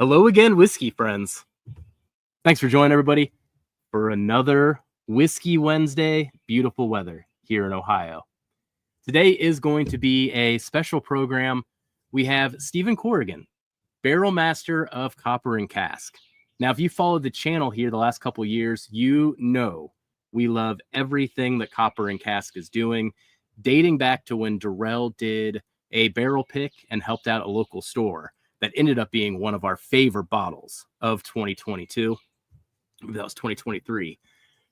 Hello again, whiskey friends. Thanks for joining everybody for another Whiskey Wednesday. Beautiful weather here in Ohio. Today is going to be a special program. We have Stephen Corrigan, barrel master of Copper and Cask. Now, if you followed the channel here the last couple of years, you know we love everything that Copper and Cask is doing, dating back to when Darrell did a barrel pick and helped out a local store. That ended up being one of our favorite bottles of 2022. That was 2023.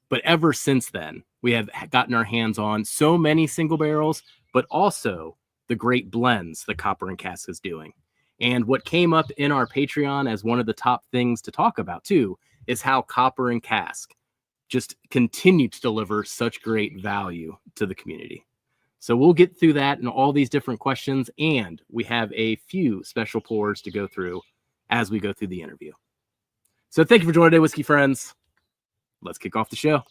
But ever since then, we have gotten our hands on so many single barrels, but also the great blends that Copper and Cask is doing. And what came up in our Patreon as one of the top things to talk about too is how Copper and Cask just continue to deliver such great value to the community. So we'll get through that and all these different questions, and we have a few special pours to go through as we go through the interview. So thank you for joining today, whiskey friends. Let's kick off the show.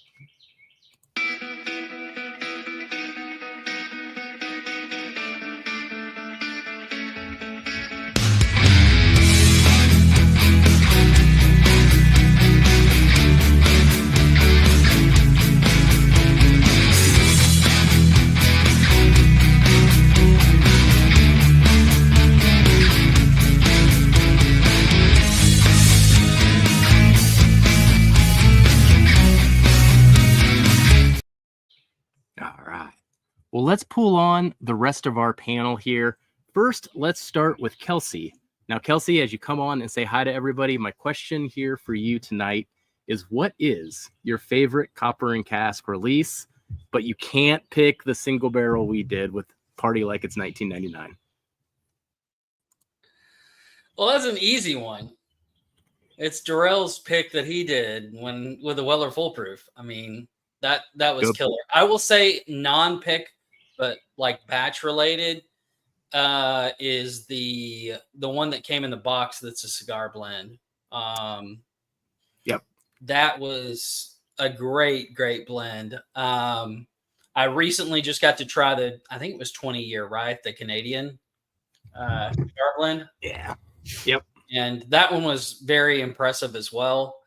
Well, let's pull on the rest of our panel here. First, let's start with Kelsey. Now, Kelsey, as you come on and say hi to everybody, my question here for you tonight is, what is your favorite Copper and Cask release, but you can't pick the single barrel we did with Party Like It's 1999? Well, that's an easy one. It's Darrell's pick that he did with the Weller Foolproof. I mean, that was Good. Killer. I will say non-pick, but like batch related, is the one that came in the box that's a cigar blend. Yep. That was a great blend. I recently just got to try I think it was 20-year, right? The Canadian cigar blend. Yeah. Yep. And that one was very impressive as well.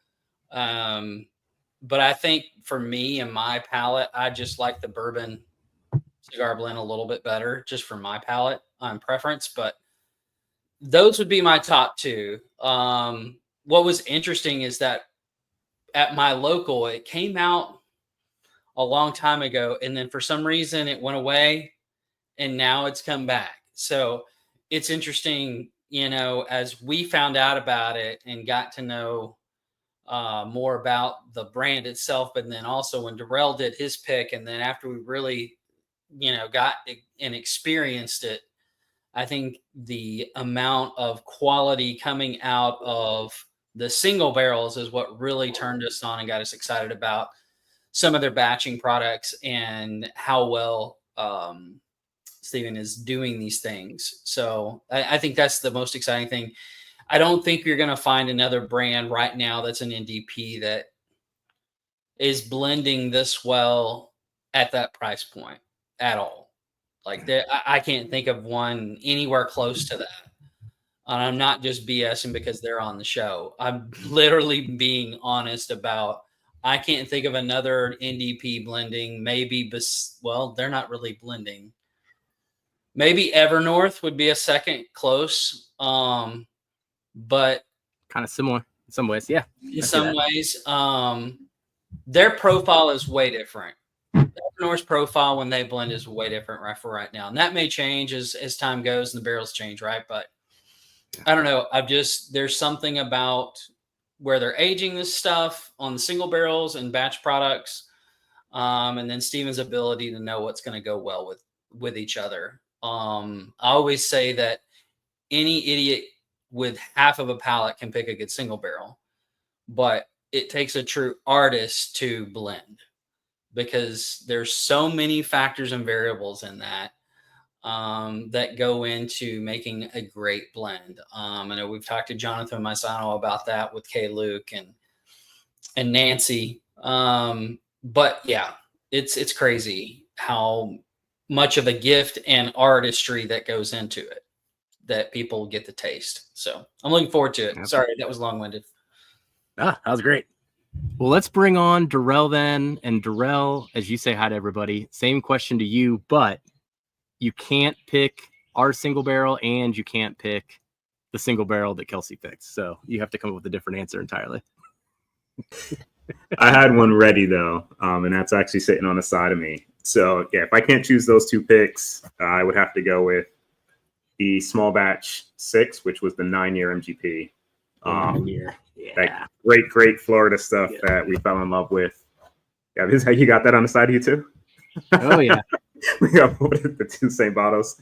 But I think for me and my palate, I just like the bourbon cigar blend a little bit better, just for my palate preference. But those would be my top two. What was interesting is that at my local, it came out a long time ago, and then for some reason it went away, and now it's come back. So it's interesting, as we found out about it and got to know more about the brand itself, but then also when Darrell did his pick, and then after we really got and experienced it, I think the amount of quality coming out of the single barrels is what really turned us on and got us excited about some of their batching products and how well Stephen is doing these things. So I think that's the most exciting thing. I don't think you're going to find another brand right now that's an NDP that is blending this well at that price point at all. Like I can't think of one anywhere close to that. And I'm not just BSing because they're on the show. I'm literally being honest about, I can't think of another NDP blending. Maybe, well, they're not really blending. Maybe Evernorth would be a second close. But kind of similar in some ways. Yeah. In some ways, their profile is way different. Evernorth's profile when they blend is way different right now. And that may change as time goes and the barrels change, right? But I don't know. There's something about where they're aging this stuff on the single barrels and batch products. And then Stephen's ability to know what's going to go well with each other. I always say that any idiot with half of a palate can pick a good single barrel, but it takes a true artist to blend, because there's so many factors and variables in that that go into making a great blend. I know we've talked to Jonathan Maisano about that with Kay Luke and Nancy. But yeah, it's crazy how much of a gift and artistry that goes into it. that people get to taste. So I'm looking forward to it. Yep. Sorry, that was long-winded. That was great. Well, let's bring on Darrell then. And Darrell, as you say hi to everybody, same question to you, but you can't pick our single barrel and you can't pick the single barrel that Kelsey picked. So you have to come up with a different answer entirely. I had one ready though, and that's actually sitting on the side of me. So yeah, if I can't choose those two picks, I would have to go with the small batch 6, which was the 9-year MGP. 9-year. Yeah. That great Florida stuff that we fell in love with. Yeah, this you got that on the side of you too? Oh yeah. We got the two same bottles.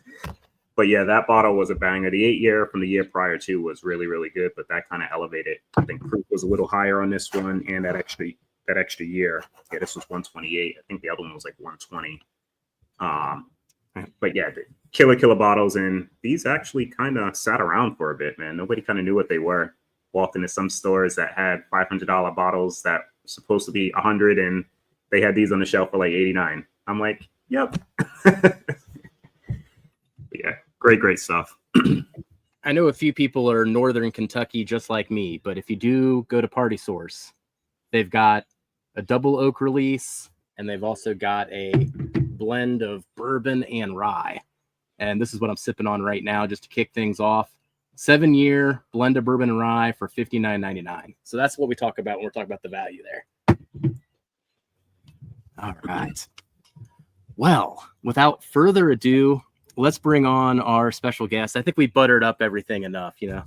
But yeah, that bottle was a banger. The 8-year from the year prior to was really, really good, but that kind of elevated. I think proof was a little higher on this one, and that extra year. Yeah, this was 128. I think the other one was like 120. But yeah, killer bottles, and these actually kind of sat around for a bit, man. Nobody kind of knew what they were. Walked into some stores that had $500 bottles that were supposed to be $100, and they had these on the shelf for like $89. I'm like, yep. Yeah, great stuff. I know a few people are Northern Kentucky just like me, but if you do go to Party Source, they've got a double oak release, and they've also got a blend of bourbon and rye. And this is what I'm sipping on right now just to kick things off. 7-year blend of bourbon and rye for $59.99. So that's what we talk about when we're talking about the value there. All right. Well, without further ado, let's bring on our special guest. I think we buttered up everything enough, you know.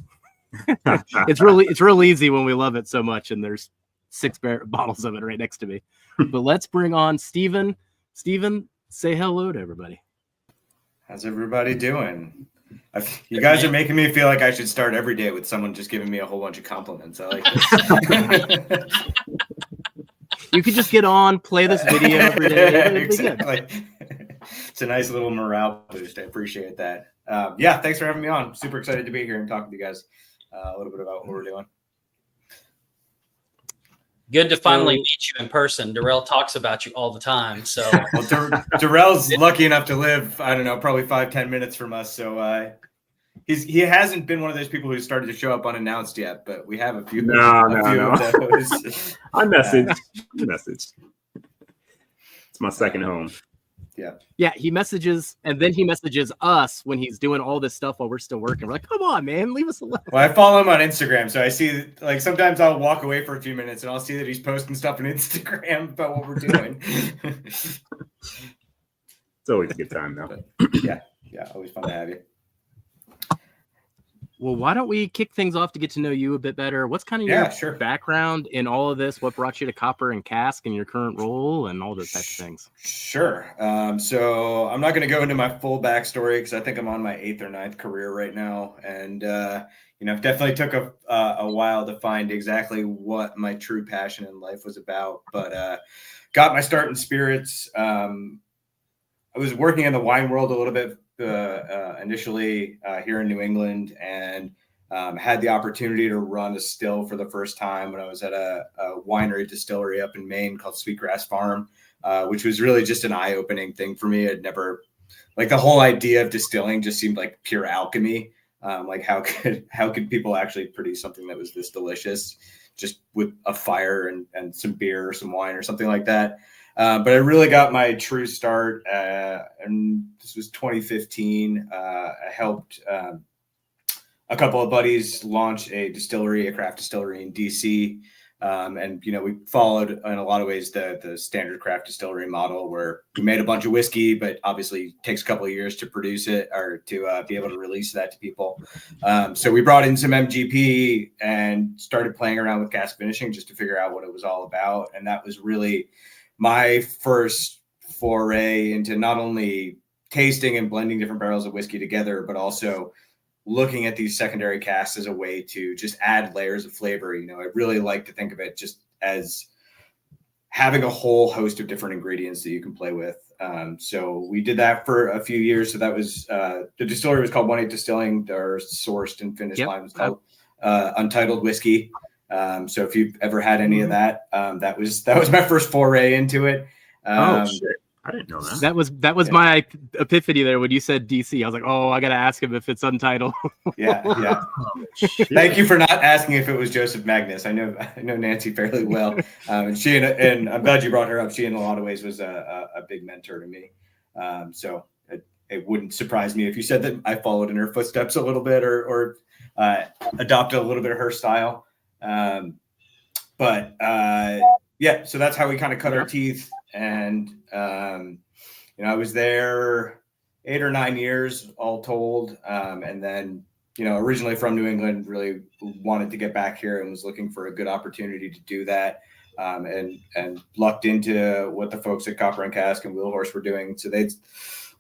It's real easy when we love it so much, and there's 6 bottles of it right next to me. But let's bring on Steven. Steven, say hello to everybody. How's everybody doing? You guys are making me feel like I should start every day with someone just giving me a whole bunch of compliments. I like this. You could just get on, play this video every day. Exactly. It's a nice little morale boost. I appreciate that. Yeah, thanks for having me on. Super excited to be here and talk with you guys a little bit about what we're doing. Good to finally meet you in person. Darrell talks about you all the time. So well, Darrell's lucky enough to live, I don't know, probably 5-10 minutes from us. So he hasn't been one of those people who started to show up unannounced yet, but we have a few. No. Of those. I message. It's my second home. Yeah, he messages, and then he messages us when he's doing all this stuff while we're still working. We're like, come on, man, leave us alone. Well, I follow him on Instagram, so I see, like, sometimes I'll walk away for a few minutes, and I'll see that he's posting stuff on Instagram about what we're doing. It's always a good time, though. But, yeah, always fun to have you. Well, why don't we kick things off to get to know you a bit better? What's kind of your background in all of this? What brought you to Copper and Cask and your current role and all those types of things? Sure. So I'm not going to go into my full backstory because I think I'm on my 8th or 9th career right now. And, it definitely took a while to find exactly what my true passion in life was about. But got my start in spirits. I was working in the wine world a little bit initially here in New England, and had the opportunity to run a still for the first time when I was at a winery distillery up in Maine called Sweetgrass Farm, which was really just an eye-opening thing for me. I'd never, like, the whole idea of distilling just seemed like pure alchemy. Like how could people actually produce something that was this delicious just with a fire and some beer or some wine or something like that. But I really got my true start, and this was 2015. I helped a couple of buddies launch a craft distillery in DC. And, we followed in a lot of ways the standard craft distillery model where we made a bunch of whiskey, but obviously it takes a couple of years to produce it or to be able to release that to people. So we brought in some MGP and started playing around with cask finishing just to figure out what it was all about. And that was really my first foray into not only tasting and blending different barrels of whiskey together, but also looking at these secondary casks as a way to just add layers of flavor. I really like to think of it just as having a whole host of different ingredients that you can play with. So we did that for a few years. So that was, the distillery was called 18 Distilling. Their sourced and finished line was called Untitled Whiskey. So if you've ever had any of that, that was my first foray into it. I didn't know that. That was my epiphany there when you said DC. I was like, oh, I gotta ask him if it's untitled. Yeah. Oh, shit. Thank you for not asking if it was Joseph Magnus. I know Nancy fairly well, and and I'm glad you brought her up. She, in a lot of ways, was a big mentor to me. So it wouldn't surprise me if you said that I followed in her footsteps a little bit, or adopted a little bit of her style. Yeah, so that's how we kind of cut our teeth. And I was there 8 or 9 years all told, and then originally from New England, really wanted to get back here and was looking for a good opportunity to do that, and lucked into what the folks at Copper and Cask and Wheelhorse were doing. So they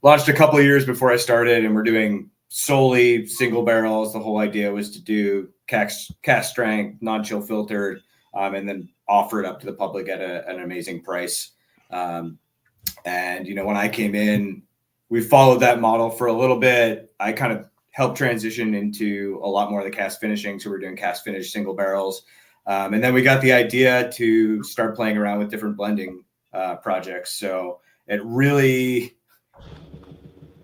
launched a couple of years before I started, and we're doing solely single barrels. The whole idea was to do cask strength, non-chill filtered, and then offer it up to the public at an amazing price. And when I came in, we followed that model for a little bit. I kind of helped transition into a lot more of the cask finishing. So we're doing cask finish single barrels. And then we got the idea to start playing around with different blending projects. So it really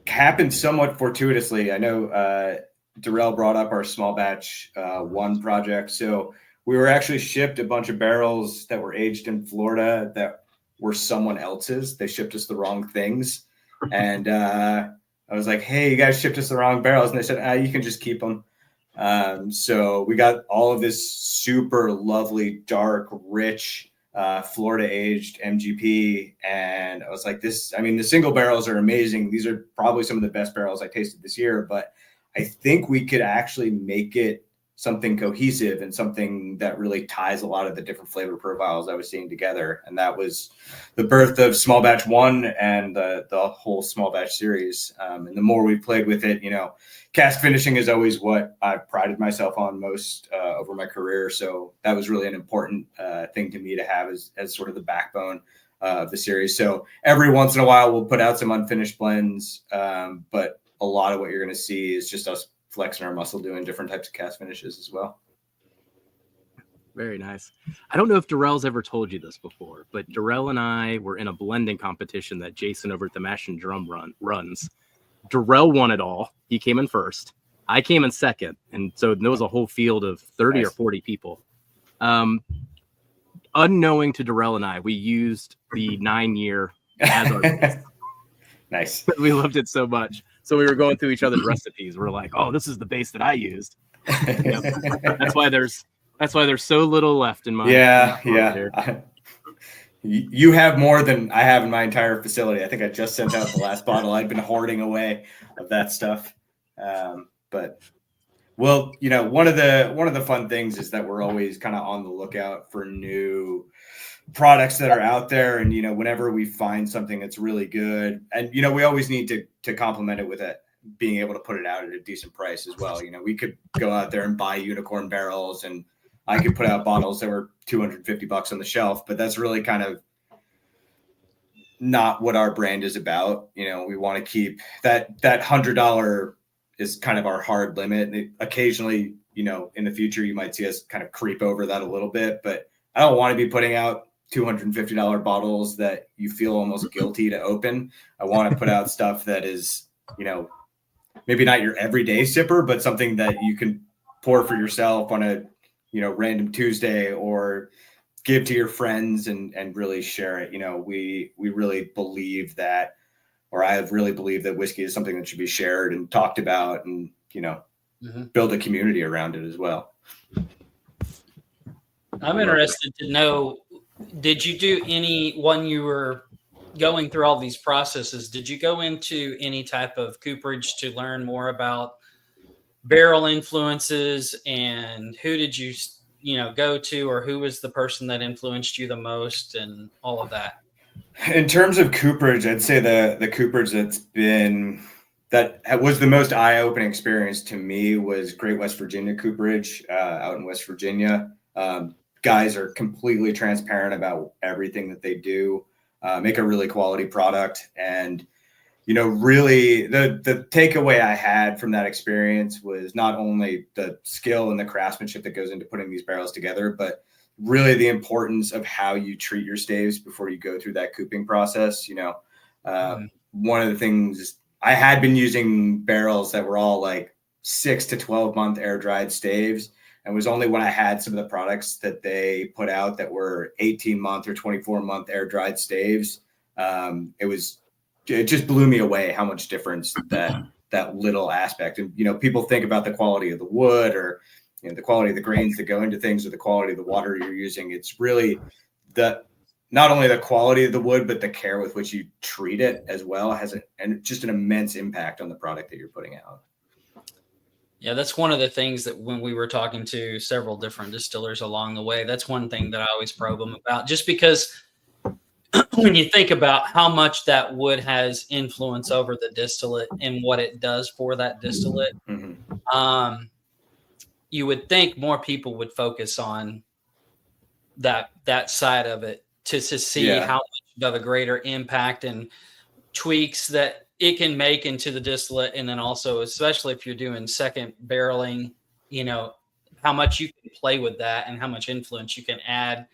happened somewhat fortuitously. I know Darrell brought up our small batch 1 project. So we were actually shipped a bunch of barrels that were aged in Florida that were someone else's. They shipped us the wrong things. And I was like, hey, you guys shipped us the wrong barrels. And they said, you can just keep them. So we got all of this super lovely, dark, rich, Florida aged MGP. And I was like, the single barrels are amazing. These are probably some of the best barrels I tasted this year, but I think we could actually make it something cohesive and something that really ties a lot of the different flavor profiles I was seeing together. And that was the birth of Small Batch 1 and the whole Small Batch series. And the more we played with it, cask finishing is always what I've prided myself on most over my career. So that was really an important thing to me to have as sort of the backbone of the series. So every once in a while we'll put out some unfinished blends, but a lot of what you're going to see is just us flexing our muscle doing different types of cask finishes as well. Very nice. I don't know if Darrell's ever told you this before, but Darrell and I were in a blending competition that Jason over at the Mash and Drum runs. Darrell won it all. He came in first. I came in second. And so there was a whole field of 30 or 40 people. Unknowing to Darrell and I, we used the 9-year as our base. Nice. We loved it so much. So we were going through each other's recipes. We're like, oh, this is the base that I used. That's why there's so little left in my You have more than I have in my entire facility. I think I just sent out the last bottle. I've been hoarding away of that stuff. But one of the fun things is that we're always kind of on the lookout for new products that are out there. And, whenever we find something that's really good, and, we always need to complement it with it, being able to put it out at a decent price as well. We could go out there and buy unicorn barrels, and I could put out bottles that were $250 on the shelf, but that's really kind of not what our brand is about. We want to keep that $100 is kind of our hard limit. And occasionally, in the future, you might see us kind of creep over that a little bit, but I don't want to be putting out $250 bottles that you feel almost guilty to open. I want to put out stuff that is, maybe not your everyday sipper, but something that you can pour for yourself on a, random Tuesday, or give to your friends and really share it. We really believe that, or I have really believed that whiskey is something that should be shared and talked about, and, build a community around it as well. I'm interested to know, did you do when you were going through all these processes, did you go into any type of cooperage to learn more about barrel influences, and who did you go to, or who was the person that influenced you the most, and all of that? In terms of cooperage, I'd say the cooperage that was the most eye-opening experience to me was Great West Virginia Cooperage out in West Virginia. Guys are completely transparent about everything that they do, make a really quality product. And, really the takeaway I had from that experience was not only the skill and the craftsmanship that goes into putting these barrels together, but really the importance of how you treat your staves before you go through that cooping process. One of the things I had been using barrels that were all like 6 to 12 month air dried staves. And it was only when I had some of the products that they put out that were 18 month or 24 month air dried staves. It just blew me away how much difference that little aspect. And, people think about the quality of the wood or, the quality of the grains that go into things or the quality of the water you're using. It's really not only the quality of the wood, but the care with which you treat it as well has just an immense impact on the product that you're putting out. Yeah, that's one of the things that when we were talking to several different distillers along the way, that's one thing that I always probe them about, just because when you think about how much that wood has influence over the distillate and what it does for that distillate, you would think more people would focus on that side of it to see how much of a greater impact and tweaks that it can make into the distillate. And then also, especially if you're doing second barreling, how much you can play with that and how much influence you can add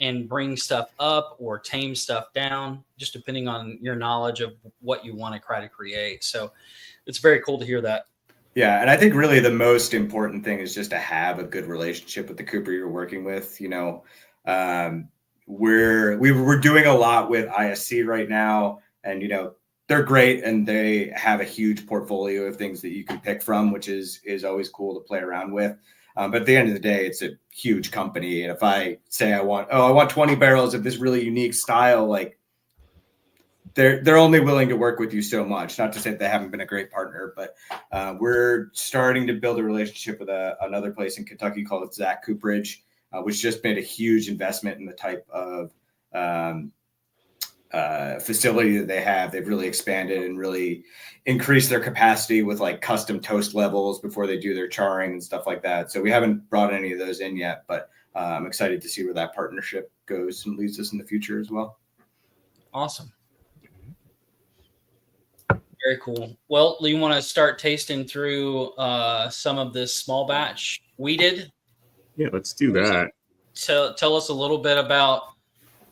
and bring stuff up or tame stuff down, just depending on your knowledge of what you want to try to create. So it's very cool to hear that. Yeah. And I think really the most important thing is just to have a good relationship with the cooper you're working with. We're doing a lot with ISC right now, and, they're great and they have a huge portfolio of things that you can pick from, which is always cool to play around with. But at the end of the day, it's a huge company. And if I say I want 20 barrels of this really unique style, like they're only willing to work with you so much. Not to say they haven't been a great partner, but we're starting to build a relationship with another place in Kentucky called Zach Cooperage, which just made a huge investment in the type of facility that they have. They've really expanded and really increased their capacity with like custom toast levels before they do their charring and stuff like that. So we haven't brought any of those in yet, but I'm excited to see where that partnership goes and leads us in the future as well. Awesome. Very cool. Well, you want to start tasting through some of this small batch weeded? Yeah, let's do that. Tell us a little bit about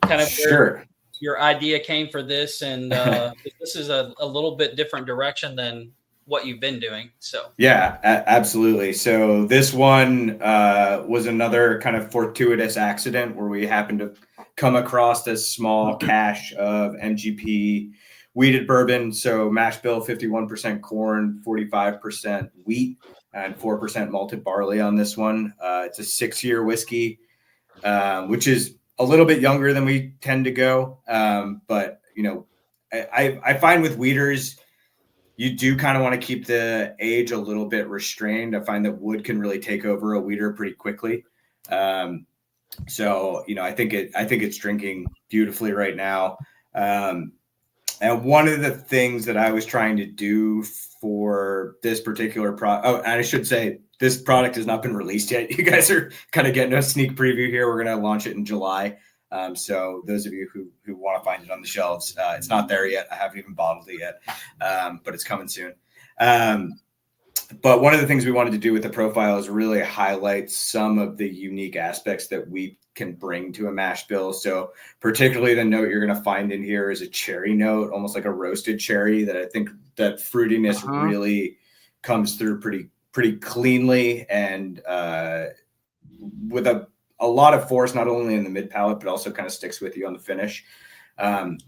kind of where your idea came for this, and this is a little bit different direction than what you've been doing. So yeah, absolutely. So this one was another kind of fortuitous accident where we happened to come across this small cache of MGP weeded bourbon. So mash bill, 51% corn, 45% wheat, and 4% malted barley on this one. It's a 6-year whiskey, which is a little bit younger than we tend to go. But, I find with weeders, you do kind of want to keep the age a little bit restrained. I find that wood can really take over a weeder pretty quickly. So, I think it's drinking beautifully right now. And one of the things that I was trying to do for this particular product, and I should say, this product has not been released yet. You guys are kind of getting a sneak preview here. We're going to launch it in July. So those of you who want to find it on the shelves, it's not there yet. I haven't even bottled it yet, but it's coming soon. But one of the things we wanted to do with the profile is really highlight some of the unique aspects that we can bring to a mash bill. So particularly the note you're going to find in here is a cherry note, almost like a roasted cherry, that I think that fruitiness really comes through pretty cleanly and with a lot of force, not only in the mid palate, but also kind of sticks with you on the finish. And,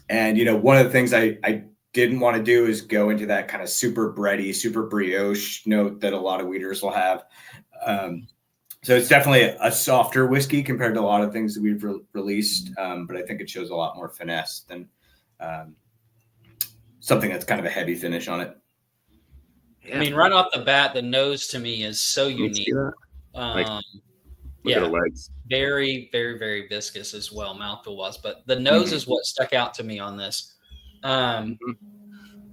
one of the things I didn't want to do is go into that kind of super bready, super brioche note that a lot of weeders will have. So it's definitely a softer whiskey compared to a lot of things that we've released. But I think it shows a lot more finesse than something that's kind of a heavy finish on it. I mean, right off the bat, the nose to me is so unique. Look at the legs. Very, very, very viscous as well, mouthfeel was. But the nose is what stuck out to me on this.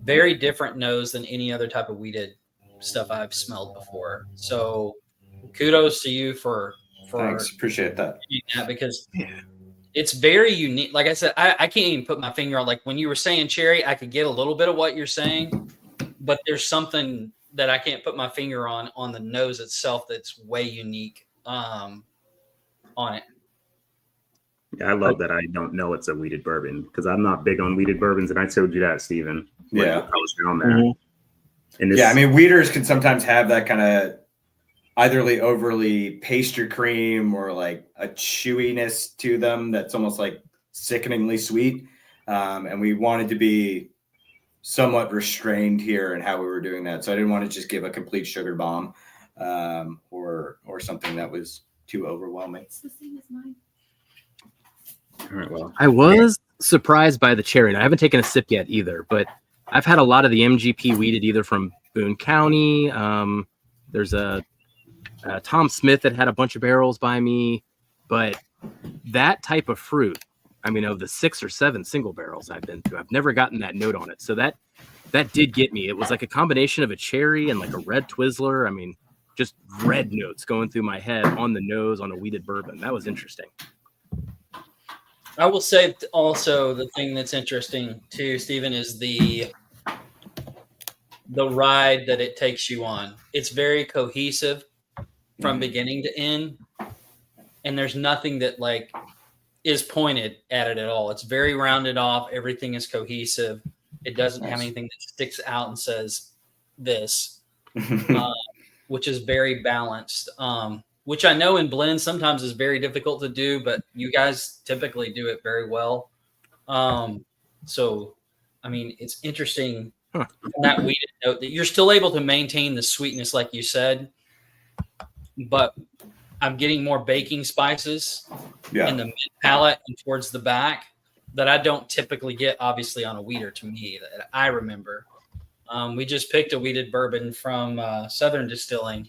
Very different nose than any other type of weeded stuff I've smelled before. So kudos to you for thanks. Appreciate that. Because it's very unique. Like I said, I can't even put my finger on, like when you were saying cherry, I could get a little bit of what you're saying, but there's something that I can't put my finger on the nose itself that's way unique on it. Yeah, I love that I don't know it's a wheated bourbon because I'm not big on wheated bourbons, and I told you that, Steven. Yeah. I was down there. Mm-hmm. And this, Yeah, I mean, wheaters can sometimes have that kind of either overly pastry cream or like a chewiness to them that's almost like sickeningly sweet. And we wanted to be somewhat restrained here in how we were doing that. So I didn't want to just give a complete sugar bomb or something that was too overwhelming. It's the same as mine. all right, well, I was surprised by the cherry, and I haven't taken a sip yet either, but I've had a lot of the MGP wheated either from Boone County. There's a Tom Smith that had a bunch of barrels by me, but that type of fruit, I mean, of the 6 or 7 single barrels I've been through, I've never gotten that note on it. So that did get me. It was like a combination of a cherry and like a red Twizzler. I mean, just red notes going through my head on the nose on a wheated bourbon. That was interesting. I will say also the thing that's interesting too, Stephen, is the ride that it takes you on. It's very cohesive from beginning to end, and there's nothing that like is pointed at it at all. It's very rounded off. Everything is cohesive. It doesn't have anything that sticks out and says this, which is very balanced. Which I know in blends sometimes is very difficult to do, but you guys typically do it very well. So, I mean, it's interesting that wheated note that you're still able to maintain the sweetness, like you said, but I'm getting more baking spices in the mid palate and towards the back that I don't typically get, obviously, on a wheater to me that I remember. We just picked a wheated bourbon from Southern Distilling.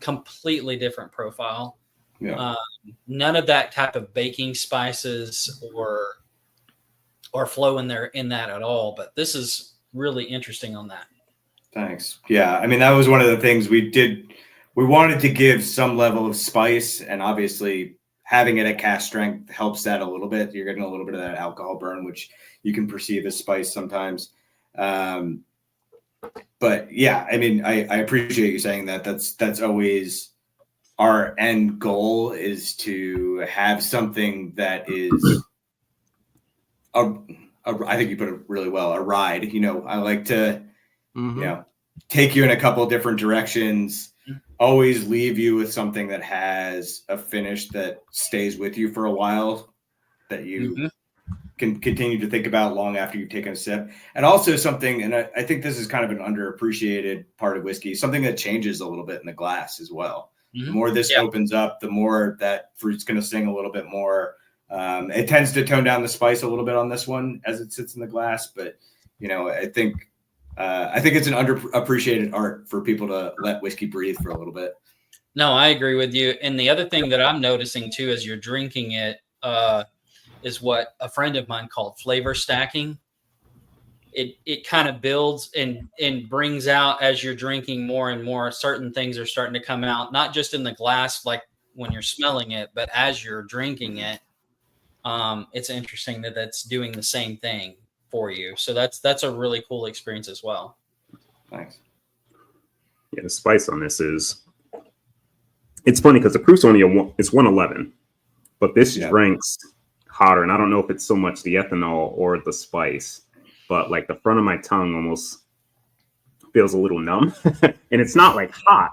Completely different profile. None of that type of baking spices or flow in that at all. But this is really interesting on that. Thanks. Yeah, I mean, that was one of the things we did. We wanted to give some level of spice, and obviously having it at cask strength helps that a little bit. You're getting a little bit of that alcohol burn, which you can perceive as spice sometimes. But yeah, I mean, I appreciate you saying that. That's always our end goal, is to have something that is I think you put it really well, a ride. You know, I like to, take you in a couple of different directions, always leave you with something that has a finish that stays with you for a while, that you can continue to think about long after you've taken a sip. And also something, and I think this is kind of an underappreciated part of whiskey, something that changes a little bit in the glass as well. The more this opens up, the more that fruit's going to sing a little bit more. It tends to tone down the spice a little bit on this one as it sits in the glass, but I think it's an underappreciated art for people to let whiskey breathe for a little bit. No, I agree with you. And the other thing that I'm noticing too, as you're drinking it, is what a friend of mine called flavor stacking. It kind of builds and brings out, as you're drinking more and more, certain things are starting to come out, not just in the glass, like when you're smelling it, but as you're drinking it. It's interesting that that's doing the same thing for you. So that's a really cool experience as well. Thanks. Yeah, the spice on this it's funny because the proof's only it's 111, but this drinks hotter. And I don't know if it's so much the ethanol or the spice, but like the front of my tongue almost feels a little numb. And it's not like hot,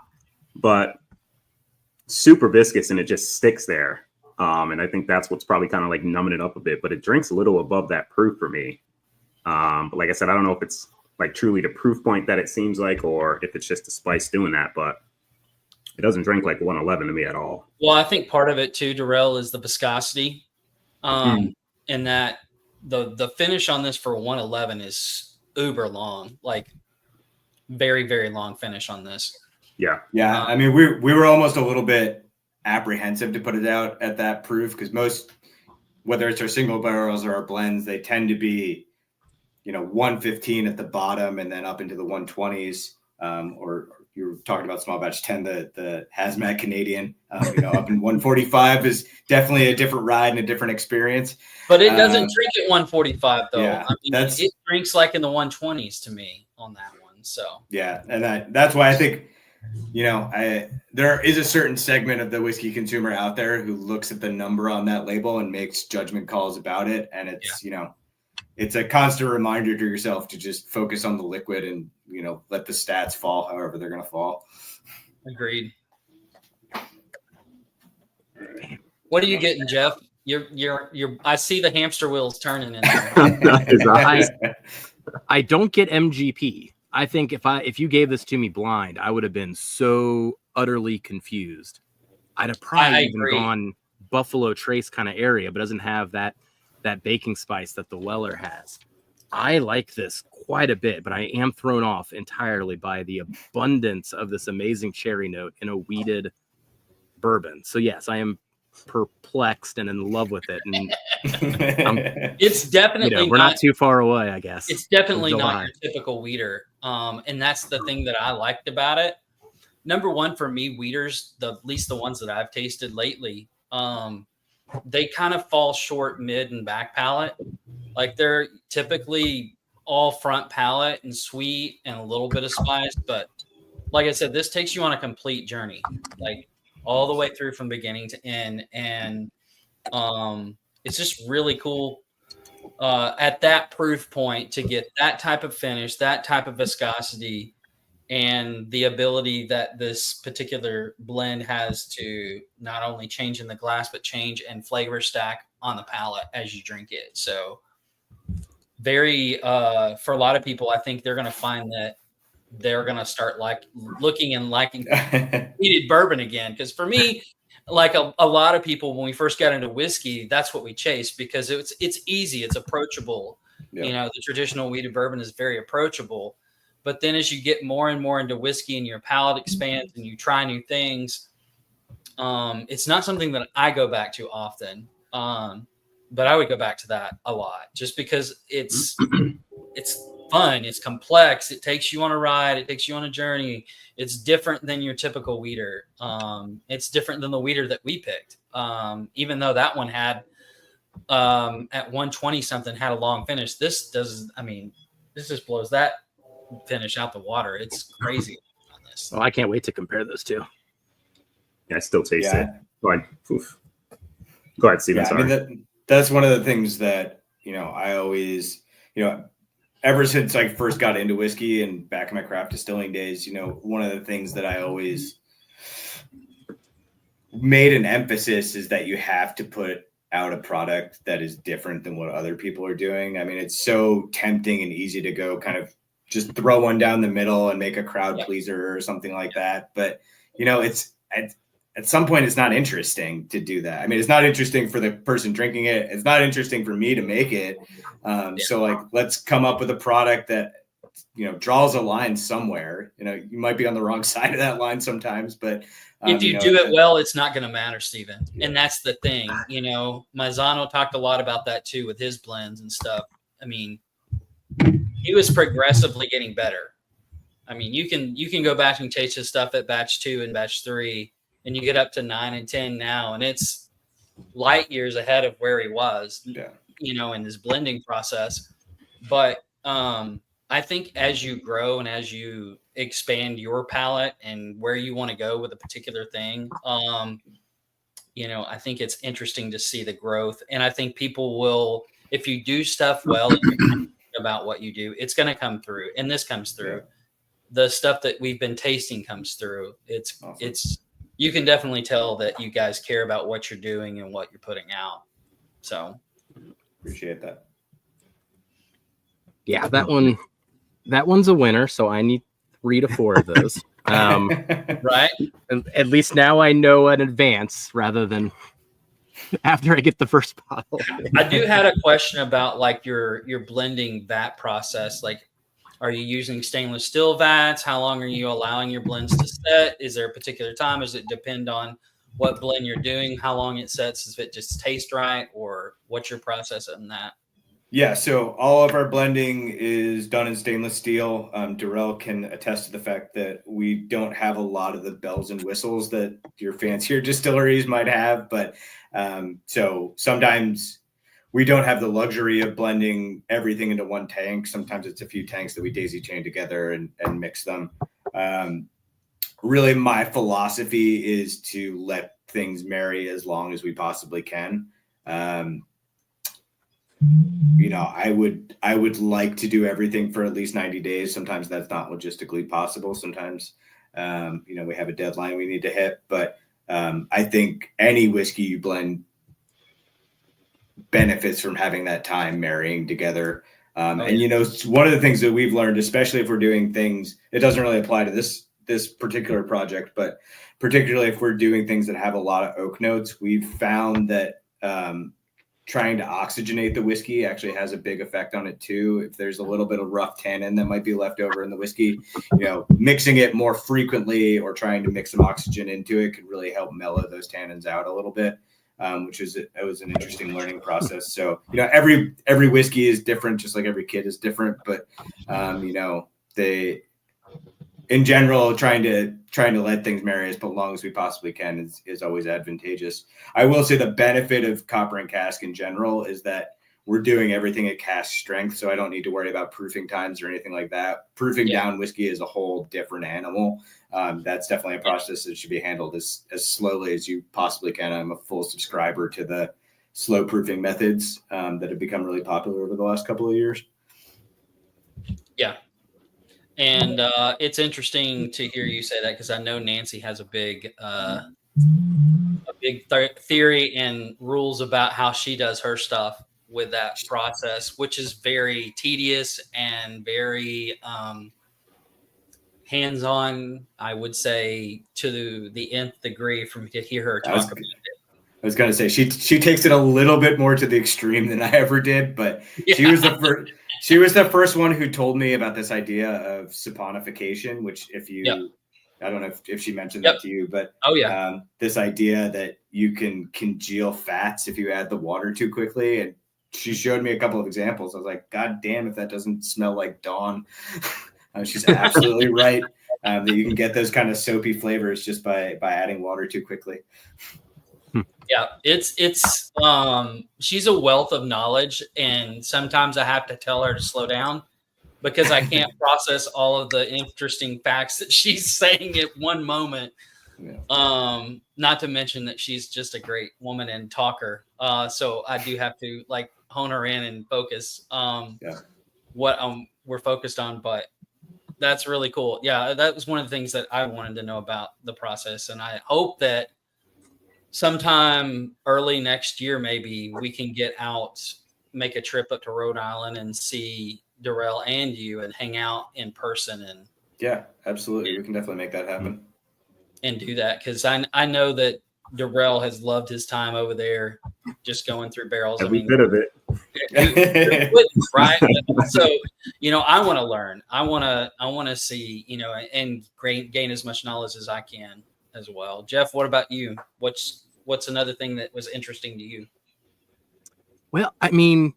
but super viscous, and it just sticks there. And I think that's what's probably kind of like numbing it up a bit, but it drinks a little above that proof for me. But like I said, I don't know if it's like truly the proof point that it seems like, or if it's just the spice doing that, but it doesn't drink like 111 to me at all. Well, I think part of it too, Darrell, is the viscosity. And that the finish on this for 111 is uber long, like very, very long finish on this. Yeah. Yeah. I mean, we were almost a little bit apprehensive to put it out at that proof, because most, whether it's our single barrels or our blends, they tend to be 115 at the bottom and then up into the 120s, or you were talking about small batch 10, the hazmat Canadian, up in 145 is definitely a different ride and a different experience, but it doesn't drink at 145 though. Yeah, I mean, it drinks like in the 120s to me on that one. So yeah, and that's why I think there is a certain segment of the whiskey consumer out there who looks at the number on that label and makes judgment calls about it. And it's, it's a constant reminder to yourself to just focus on the liquid and, let the stats fall however they're going to fall. Agreed. What are you getting, Jeff? I see the hamster wheels turning in there. I don't get MGP. I think if you gave this to me blind, I would have been so utterly confused. I'd have probably even gone Buffalo Trace kind of area, but doesn't have that baking spice that the Weller has. I like this quite a bit, but I am thrown off entirely by the abundance of this amazing cherry note in a wheated bourbon. So yes, I am perplexed and in love with it. And it's definitely we're not too far away, I guess. It's definitely not your typical wheater. And that's the thing that I liked about it. Number one, for me, wheaters, at least the ones that I've tasted lately, they kind of fall short mid and back palate. Like they're typically all front palate and sweet and a little bit of spice. But like I said, this takes you on a complete journey, like all the way through from beginning to end. And it's just really cool at that proof point to get that type of finish, that type of viscosity, and the ability that this particular blend has to not only change in the glass, but change and flavor stack on the palate as you drink it. So very, for a lot of people, I think they're going to find that they're going to start looking and liking wheated bourbon again. Because for me, like a lot of people, when we first got into whiskey, that's what we chased because it's easy. It's approachable. Yeah. The traditional wheated bourbon is very approachable. But then as you get more and more into whiskey and your palate expands and you try new things, it's not something that I go back to often. But I would go back to that a lot just because it's fun. It's complex. It takes you on a ride. It takes you on a journey. It's different than your typical wheater. It's different than the wheater that we picked. Even though that one had at 120 something had a long finish. This just blows that finish out the water. It's crazy on this. Well, I can't wait to compare those two. Yeah, I still taste it. Go ahead. Oof. Go ahead, Steven. Sorry. That's one of the things that, I always, ever since I first got into whiskey and back in my craft distilling days, one of the things that I always made an emphasis is that you have to put out a product that is different than what other people are doing. I mean, it's so tempting and easy to go kind of just throw one down the middle and make a crowd pleaser or something like that. But, it's at some point, it's not interesting to do that. I mean, it's not interesting for the person drinking it. It's not interesting for me to make it. So let's come up with a product that, draws a line somewhere. You might be on the wrong side of that line sometimes, but if you do it well, it's not going to matter, Steven. And that's the thing. Mazzano talked a lot about that too with his blends and stuff. I mean, he was progressively getting better. I mean, you can go back and taste his stuff at batch 2 and batch 3. And you get up to 9 and 10 now, and it's light years ahead of where he was, in his blending process. But I think as you grow and as you expand your palate and where you want to go with a particular thing, I think it's interesting to see the growth. And I think people will, if you do stuff well about what you do, it's going to come through. And this comes through. Yeah. The stuff that we've been tasting comes through. It's awesome. You can definitely tell that you guys care about what you're doing and what you're putting out. So appreciate that. Yeah, that one's a winner. So I need 3 to 4 of those. Right. At least now I know in advance rather than after I get the first bottle. I do have a question about your blending vat process. Are you using stainless steel vats? How long are you allowing your blends to set? Is there a particular time? Does it depend on what blend you're doing, how long it sets, if it just tastes right, or what's your process on that? Yeah, so all of our blending is done in stainless steel. Darrell can attest to the fact that we don't have a lot of the bells and whistles that your fancier distilleries might have. But so sometimes we don't have the luxury of blending everything into one tank. Sometimes it's a few tanks that we daisy chain together and mix them. really my philosophy is to let things marry as long as we possibly can. You know, I would like to do everything for at least 90 days. Sometimes that's not logistically possible. Sometimes, you know, we have a deadline we need to hit, but I think any whiskey you blend benefits from having that time marrying together. And, you know, one of the things that we've learned, especially if we're doing things, it doesn't really apply to this particular project, but particularly if we're doing things that have a lot of oak notes, we've found that trying to oxygenate the whiskey actually has a big effect on it too. If there's a little bit of rough tannin that might be left over in the whiskey, you know, mixing it more frequently or trying to mix some oxygen into it could really help mellow those tannins out a little bit, which was an interesting learning process. So, you know, every whiskey is different, just like every kid is different, but you know, in general, trying to let things marry as long as we possibly can is always advantageous. I will say the benefit of copper and cask in general is that we're doing everything at cask strength, so I don't need to worry about proofing times or anything like that. Proofing down whiskey is a whole different animal. That's definitely a process that should be handled as slowly as you possibly can. I'm a full subscriber to the slow proofing methods that have become really popular over the last couple of years. Yeah. And it's interesting to hear you say that because I know Nancy has a big theory and rules about how she does her stuff with that process, which is very tedious and very hands-on, I would say, to the nth degree from to hear her talk about it. I was going to say she takes it a little bit more to the extreme than I ever did, but she was the first one who told me about this idea of saponification, which I don't know if she mentioned that to you, but this idea that you can congeal fats if you add the water too quickly. And she showed me a couple of examples. I was like, God damn, if that doesn't smell like Dawn. She's absolutely right. That you can get those kind of soapy flavors just by adding water too quickly. Yeah, it's she's a wealth of knowledge, and sometimes I have to tell her to slow down because I can't process all of the interesting facts that she's saying at one moment. Yeah. Not to mention that she's just a great woman and talker. So I do have to like hone her in and focus what we're focused on, but that's really cool. Yeah, that was one of the things that I wanted to know about the process, and I hope that sometime early next year, maybe we can get out, make a trip up to Rhode Island and see Darrell and you and hang out in person. And yeah, absolutely. We can definitely make that happen. And do that. Because I know that Darrell has loved his time over there, just going through barrels. Every bit of it. Right. So, you know, I want to learn. I want to see, you know, and gain as much knowledge as I can as well. Jeff, what about you? What's another thing that was interesting to you? Well, I mean,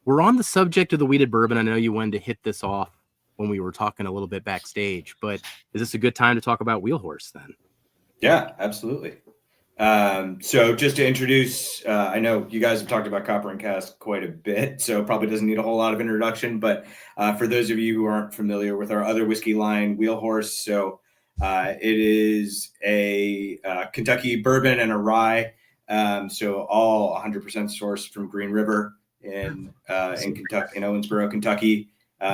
we're on the subject of the wheated bourbon. I know you wanted to hit this off when we were talking a little bit backstage, but is this a good time to talk about Wheelhorse then? Yeah, absolutely. So just to introduce, I know you guys have talked about copper and cask quite a bit, so probably doesn't need a whole lot of introduction, but for those of you who aren't familiar with our other whiskey line, Wheelhorse, so it is a Kentucky bourbon and a rye. So all 100% sourced from Green River in Kentucky, in Owensboro, Kentucky.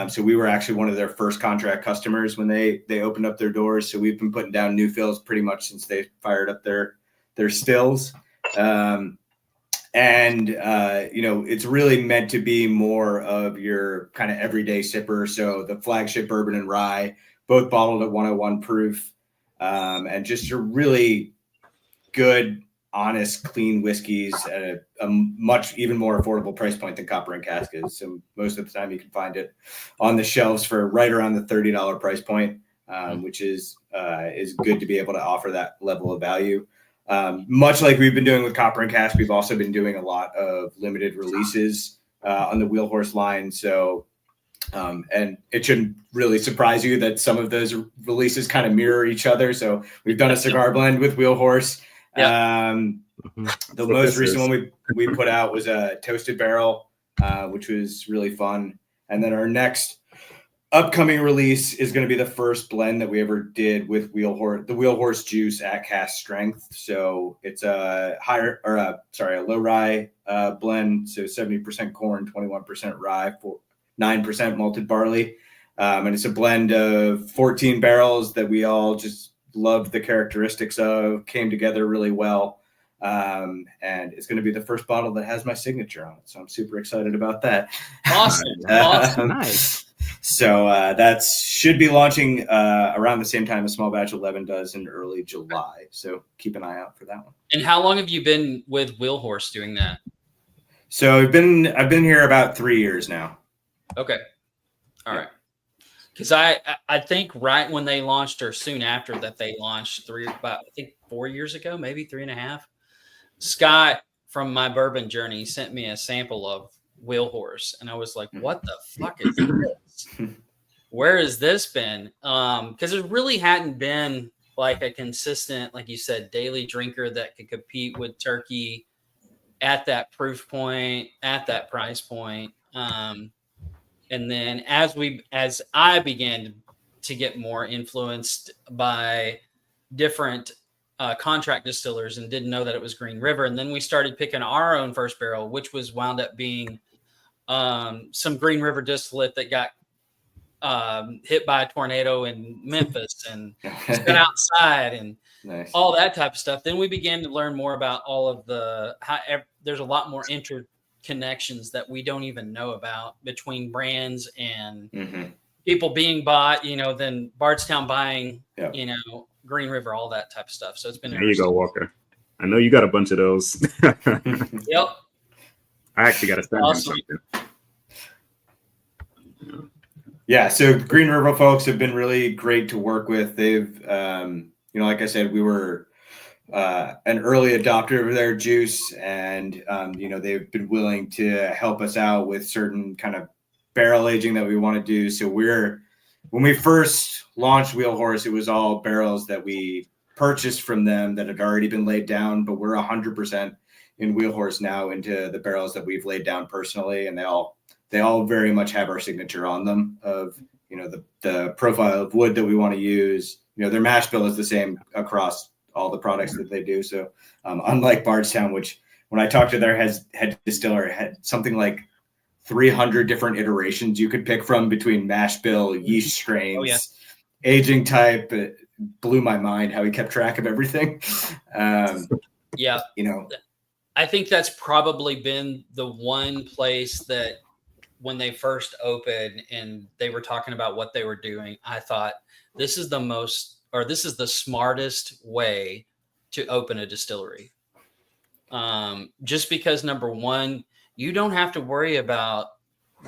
So we were actually one of their first contract customers when they opened up their doors. So we've been putting down new fills pretty much since they fired up their stills. You know, it's really meant to be more of your kind of everyday sipper. So the flagship bourbon and rye, both bottled at 101 proof, and just your really good, honest, clean whiskeys at a much even more affordable price point than copper and cask is. So most of the time you can find it on the shelves for right around the $30 price point, which is good to be able to offer that level of value. Much like we've been doing with copper and cask, we've also been doing a lot of limited releases on the Wheelhorse line. So and it shouldn't really surprise you that some of those releases kind of mirror each other. So we've done a cigar blend with Wheelhorse. The most recent one we put out was a toasted barrel, which was really fun. And then our next upcoming release is going to be the first blend that we ever did with Wheelhorse, the Wheelhorse juice at cask strength. So it's a low rye blend. So 70% corn, 21% rye, 9% malted barley. And it's a blend of 14 barrels that we all just loved the characteristics of, came together really well. And it's going to be the first bottle that has my signature on it. So I'm super excited about that. Awesome. Awesome. Nice. So that should be launching around the same time as Small Batch 11 does in early July. So keep an eye out for that one. And how long have you been with Wheelhorse doing that? So I've been here about 3 years now. Okay. All right. Because I think right when they launched, or soon after that they launched, 4 years ago, maybe 3.5. Scott from My Bourbon Journey sent me a sample of Wheelhorse, and I was like, what the fuck is this? Where has this been? Because there really hadn't been like a consistent, like you said, daily drinker that could compete with turkey at that proof point, at that price point. And then as I began to get more influenced by different contract distillers and didn't know that it was Green River, and then we started picking our own first barrel, which was wound up being some Green River distillate that got hit by a tornado in Memphis and spent outside and Nice. all that type of stuff. Then we began to learn more about all of there's a lot more interconnections that we don't even know about between brands and people being bought, then Bardstown buying, Green River, all that type of stuff. So it's been there you go, Walker. I know you got a bunch of those. Yep. I actually got to send him something. Yeah, so Green River folks have been really great to work with. They've, like I said, we were an early adopter of their juice, and they've been willing to help us out with certain kind of barrel aging that we want to do. So when we first launched Wheelhorse, it was all barrels that we purchased from them that had already been laid down, but we're 100% in Wheelhorse now into the barrels that we've laid down personally, and they all very much have our signature on them of the profile of wood that we want to use. Their mash bill is the same across all the products that they do. So unlike Bardstown, which when I talked to their head distiller, had something like 300 different iterations you could pick from between mash bill, yeast strains, aging type. It blew my mind how he kept track of everything. Yeah. I think that's probably been the one place that when they first opened and they were talking about what they were doing, I thought this is the smartest way to open a distillery. Just because, number one, you don't have to worry about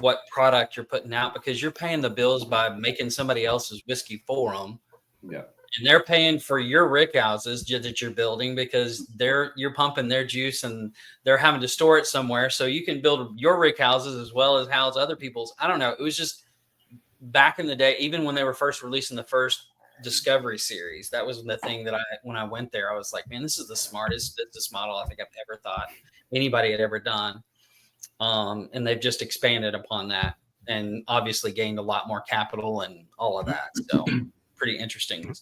what product you're putting out because you're paying the bills by making somebody else's whiskey for them. Yeah. And they're paying for your rick houses that you're building because you're pumping their juice and they're having to store it somewhere. So you can build your rick houses as well as house other people's. I don't know. It was just back in the day, even when they were first releasing the first Discovery series, that was the thing that when I went there, I was like, man, this is the smartest business model I think I've ever thought anybody had ever done. And they've just expanded upon that and obviously gained a lot more capital and all of that. So pretty interesting.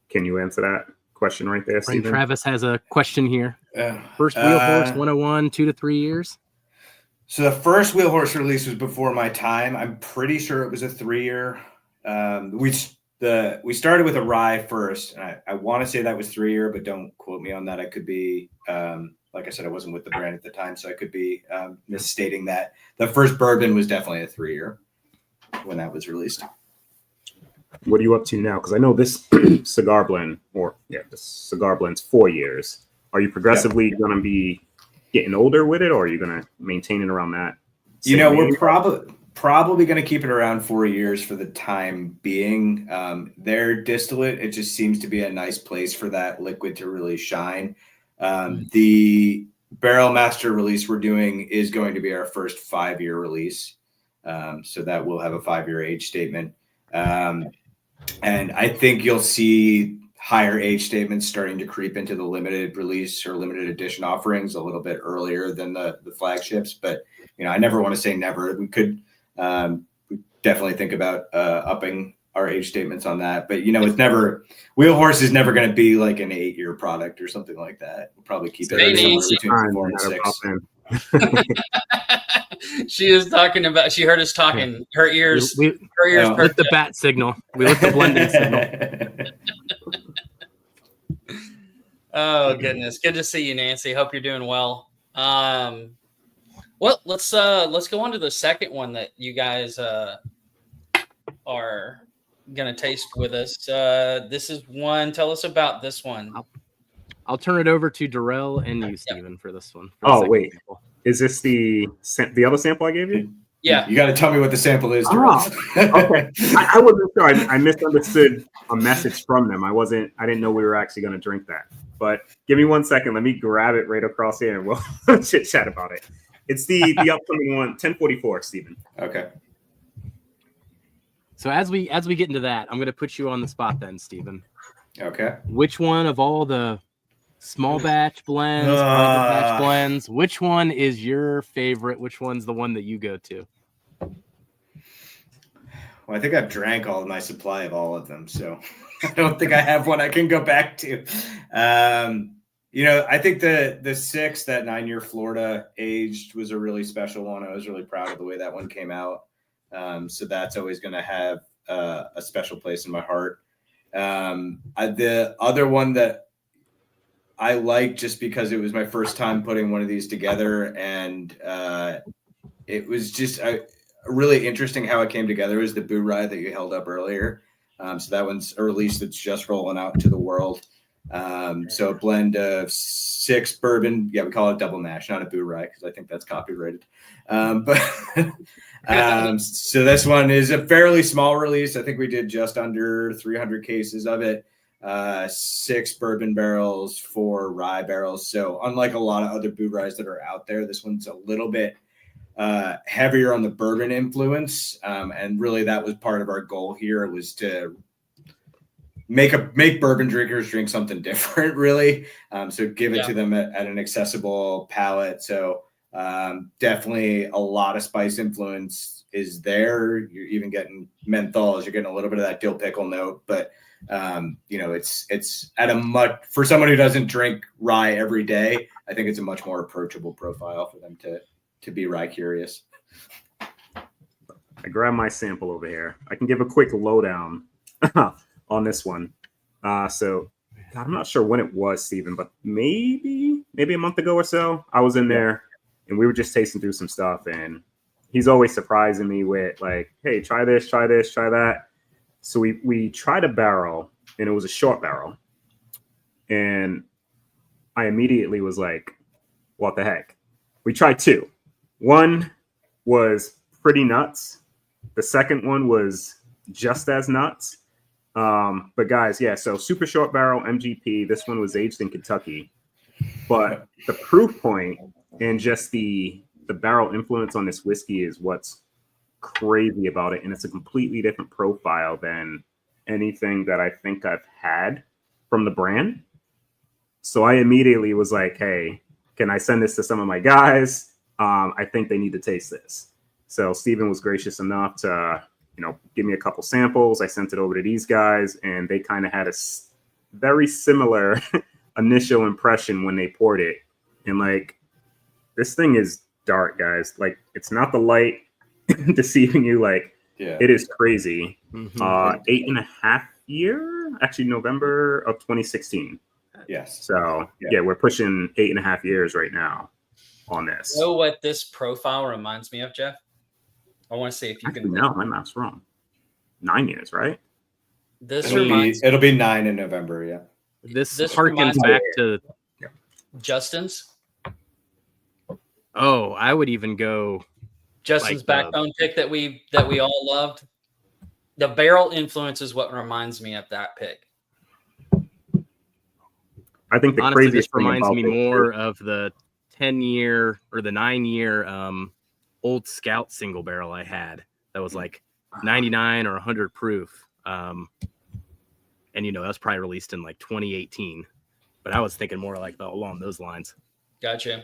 Can you answer that question right there, Stephen? Travis has a question here. First Wheelhorse 101, 2 to 3 years. So the first Wheelhorse release was before my time. I'm pretty sure it was a 3-year. We started with a rye first. And I want to say that was 3-year, but don't quote me on that. I could be, like I said, I wasn't with the brand at the time, so I could be misstating that. The first bourbon was definitely a 3-year when that was released. What are you up to now? Because I know this cigar blend, the cigar blend's 4 years. Are you progressively going to be getting older with it, or are you going to maintain it around that? We're probably going to keep it around 4 years for the time being. Their distillate, it just seems to be a nice place for that liquid to really shine. The Barrel Master release we're doing is going to be our first 5-year release. So that will have a 5-year age statement. And I think you'll see higher age statements starting to creep into the limited release or limited edition offerings a little bit earlier than the flagships. But, I never want to say never. We could definitely think about upping our age statements on that. But it's never Wheelhorse is never going to be like an 8-year product or something like that. We'll probably keep it somewhere between 4 and 6. She is talking about. She heard us talking. Her ears. Her ears. Lit the bat signal. We lit the blending signal. Oh goodness, good to see you, Nancy. Hope you're doing well. Well, let's go on to the second one that you guys are gonna taste with us. This is one. Tell us about this one. I'll turn it over to Darrell and you, Stephen, for this one. Wait, is this the other sample I gave you? Yeah, you got to tell me what the sample is. Okay, I wasn't sure. I misunderstood a message from them. I didn't know we were actually going to drink that. But give me 1 second. Let me grab it right across here, and we'll chit chat about it. It's the upcoming one, 1044, Stephen. Okay. So as we get into that, I'm going to put you on the spot then, Stephen. Okay. Which one of all the small batch blends, private batch blends, which one is your favorite? Which one's the one that you go to? Well, I think I've drank all of my supply of all of them, so I don't think I have one I can go back to. I think the 6, that 9-year Florida aged, was a really special one. I was really proud of the way that one came out. So that's always going to have a special place in my heart. The other one that I like, just because it was my first time putting one of these together, and it was just really interesting how it came together, is the Boo Rye that you held up earlier. So that one's a release that's just rolling out to the world. So a blend of 6 bourbon. Yeah, we call it double mash, not a Boo Rye, because I think that's copyrighted. So this one is a fairly small release. I think we did just under 300 cases of it. 6 bourbon barrels, 4 rye barrels. So unlike a lot of other Boo Ryes that are out there, this one's a little bit heavier on the bourbon influence. And really that was part of our goal here, was to make bourbon drinkers drink something different, really. So give it to them at an accessible palate. So definitely a lot of spice influence is there. You're even getting menthols. You're getting a little bit of that dill pickle note, but it's at a much, for someone who doesn't drink rye every day, I think it's a much more approachable profile for them to be rye curious. I grab my sample over here. I can give a quick lowdown on this one. So I'm not sure when it was, Stephen, but maybe a month ago or so, I was in there and we were just tasting through some stuff, and he's always surprising me with like, hey, try this, try that. So we tried a barrel, and it was a short barrel, and I immediately was like, what the heck? We tried 2. One was pretty nuts. The second one was just as nuts. But guys, so super short barrel MGP. This one was aged in Kentucky. But the proof point and just the barrel influence on this whiskey is what's crazy about it. And it's a completely different profile than anything that I think I've had from the brand. So I immediately was like, hey, can I send this to some of my guys? I think they need to taste this. So Stephen was gracious enough to, give me a couple samples. I sent it over to these guys, and they kind of had a very similar initial impression when they poured it. And like, this thing is dark, guys. Like, it's not the light deceiving you. Like, it is crazy. 8.5 year, actually November of 2016. Yes. So we're pushing 8.5 years right now on this. You know what this profile reminds me of, Jeff? I want to see if you can. No, my math's wrong. 9 years, right? It'll be 9 in November. Yeah. This harkens back to Justin's. Oh, I would even go Justin's backbone pick that we all loved. The barrel influence is what reminds me of that pick. I think honestly, this reminds me more of the 10-year or the 9-year Old Scout single barrel I had that was like 99 or 100 proof. And that was probably released in like 2018. But I was thinking more like along those lines. Gotcha.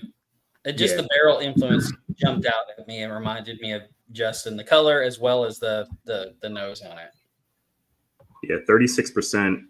The barrel influence jumped out at me and reminded me of just in the color as well as the nose on it. Yeah, 36%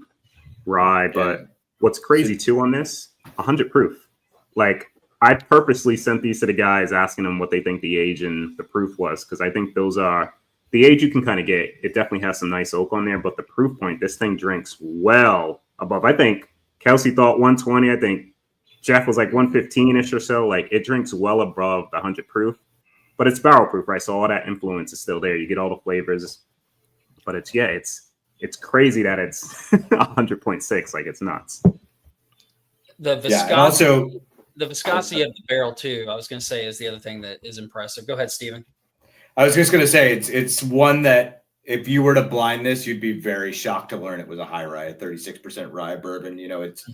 rye. But what's crazy too on this, 100 proof. Like, I purposely sent these to the guys asking them what they think the age and the proof was, because I think those are the age you can kind of get. It definitely has some nice oak on there, but the proof point, this thing drinks well above. I think Kelsey thought 120. I think Jeff was like 115-ish or so. Like, it drinks well above the 100 proof, but it's barrel proof, right? So all that influence is still there. You get all the flavors, but it's crazy that it's 100.6. Like, it's nuts. The viscosity. The viscosity of the barrel too, I was going to say, is the other thing that is impressive. Go ahead, Steven. I was just going to say it's one that if you were to blind this, you'd be very shocked to learn it was a high rye, 36% rye bourbon. You know, it's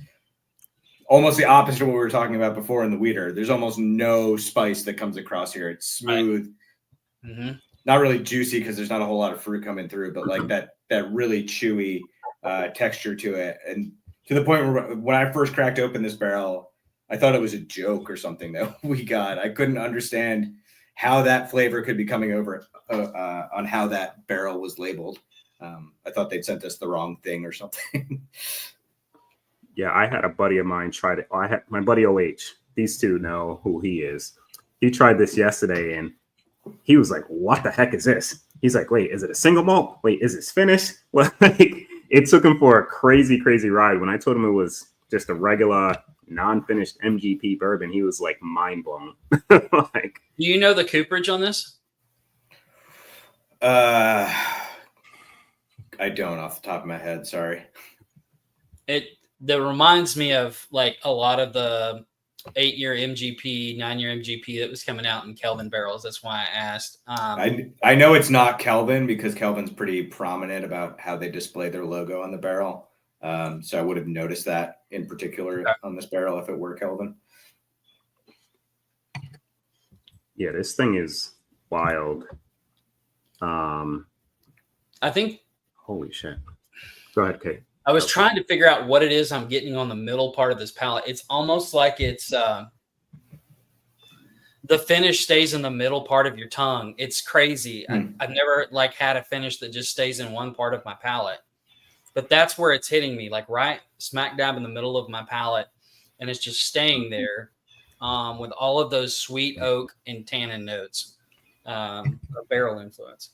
almost the opposite of what we were talking about before in the wheater. There's almost no spice that comes across here. It's smooth, not really juicy because there's not a whole lot of fruit coming through, but like that really chewy texture to it. And to the point where when I first cracked open this barrel, I thought it was a joke or something that we got. I couldn't understand how that flavor could be coming over on how that barrel was labeled. I thought they'd sent us the wrong thing or something. Yeah, I had a buddy of mine try it. I had my buddy OH. These two know who he is. He tried this yesterday, and he was like, "What the heck is this?" He's like, "Wait, is it a single malt? Wait, is this finished?" Well, like, it took him for a crazy, crazy ride. When I told him it was just a regular non-finished MGP bourbon, he was like mind blown. Like, do you know the cooperage on this? I don't off the top of my head. Sorry. That reminds me of like a lot of the 8-year MGP, 9-year MGP that was coming out in Kelvin barrels. That's why I asked. I know it's not Kelvin because Kelvin's pretty prominent about how they display their logo on the barrel. So I would have noticed that in particular on this barrel if it were Kelvin. Yeah, this thing is wild. I think. Holy shit. Go ahead, Kate. I was trying to figure out what it is I'm getting on the middle part of this palate. It's almost like it's the finish stays in the middle part of your tongue. It's crazy. I've never like had a finish that just stays in one part of my palate. But that's where it's hitting me, like right smack dab in the middle of my palate. And it's just staying there with all of those sweet oak and tannin notes, barrel influence.